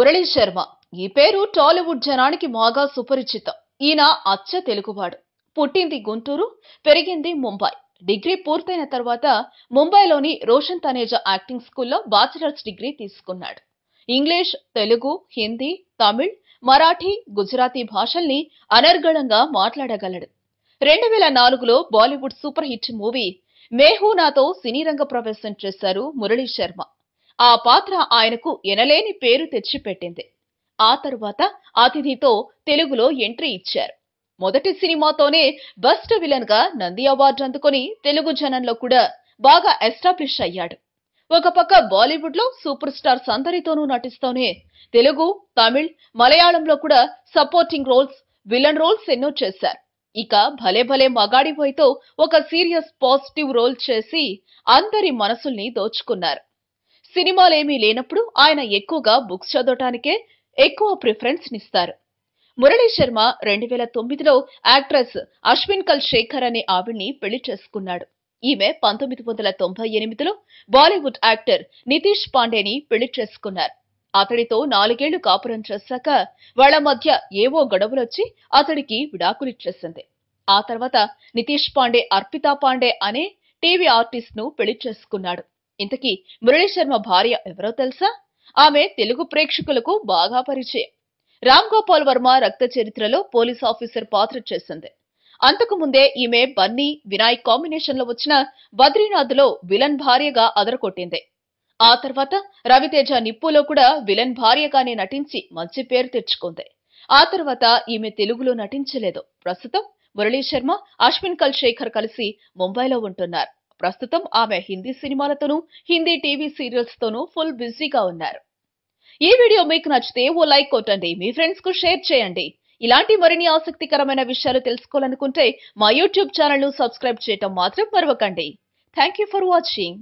మురళీ శర్మ ఈ పేరు టాలీవుడ్ జనానికి బాగా సుపరిచితం. ఈయన అచ్చ తెలుగువాడు. పుట్టింది గుంటూరు, పెరిగింది ముంబై. డిగ్రీ పూర్తయిన తర్వాత ముంబైలోని రోషన్ తనేజా యాక్టింగ్ స్కూల్లో బ్యాచిలర్స్ డిగ్రీ తీసుకున్నాడు. ఇంగ్లీష్, తెలుగు, హిందీ, తమిళ్, మరాఠీ, గుజరాతీ భాషల్ని అనర్గళంగా మాట్లాడగలడు. 2004లో బాలీవుడ్ సూపర్ హిట్ మూవీ మేహూనాతో సినీ రంగ ప్రవేశం చేశారు మురళీ శర్మ. ఆ పాత్ర ఆయనకు ఎనలేని పేరు తెచ్చిపెట్టింది. ఆ తరువాత అతిథితో తెలుగులో ఎంట్రీ ఇచ్చారు. మొదటి సినిమాతోనే బెస్ట్ విలన్ గా నంది అవార్డు అందుకొని తెలుగు జనంలో కూడా బాగా ఎస్టాబ్లిష్ అయ్యాడు. ఒక పక్క బాలీవుడ్ లో సూపర్ స్టార్స్ అందరితోనూ నటిస్తూనే తెలుగు, తమిళ్, మలయాళంలో కూడా సపోర్టింగ్ రోల్స్, విలన్ రోల్స్ ఎన్నో చేశారు. ఇక భలే భలే మగాడిపోయితో ఒక సీరియస్ పాజిటివ్ రోల్ చేసి అందరి మనసుల్ని దోచుకున్నారు. సినిమాలేమీ లేనప్పుడు ఆయన ఎక్కువగా బుక్స్ చదవటానికే ఎక్కువ ప్రిఫరెన్స్ నిస్తారు. మురళీ శర్మ 2009లో యాక్ట్రెస్ అశ్విన్ కల్ శేఖర్ అనే ఆవిడ్ని పెళ్లి చేసుకున్నాడు. ఈమె 1998లో బాలీవుడ్ యాక్టర్ నితీష్ పాండేని పెళ్లి చేసుకున్నారు. అతడితో 4 ఏళ్లు కాపురం చేశాక వాళ్ల మధ్య ఏవో గొడవలొచ్చి అతడికి విడాకులిచ్చేసింది. ఆ తర్వాత నితీష్ పాండే అర్పితా పాండే అనే టీవీ ఆర్టిస్ట్ ను పెళ్లి చేసుకున్నాడు. ఇంతకీ మురళీ శర్మ భార్య ఎవరో తెలుసా? ఆమె తెలుగు ప్రేక్షకులకు బాగా పరిచయం. రామ్ గోపాల్ వర్మ రక్త చరిత్రలో పోలీస్ ఆఫీసర్ పాత్ర చేసింది. అంతకు ముందే ఈమె బన్నీ, వినాయక్ కాంబినేషన్ లో వచ్చిన బద్రీనాథ్ లో విలన్ భార్యగా అదరకొట్టింది. ఆ తర్వాత రవితేజ నిప్పులో కూడా విలన్ భార్యగానే నటించి మంచి పేరు తెచ్చుకుంది. ఆ తర్వాత ఈమె తెలుగులో నటించలేదు. ప్రస్తుతం మురళీ శర్మ, అశ్విన్ కల్ శేఖర్ కలిసి ముంబైలో ఉంటున్నారు. ప్రస్తుతం ఆమె హిందీ సినిమాలతోనూ, హిందీ టీవీ సీరియల్స్ తోనూ ఫుల్ బిజీగా ఉన్నారు. ఈ వీడియో మీకు నచ్చితే ఓ లైక్ కొట్టండి, మీ ఫ్రెండ్స్ కు షేర్ చేయండి. ఇలాంటి మరిన్ని ఆసక్తికరమైన విషయాలు తెలుసుకోవాలనుకుంటే మా యూట్యూబ్ ఛానల్ ను సబ్స్క్రైబ్ చేయటం మాత్రం మరవకండి. Thank you for watching.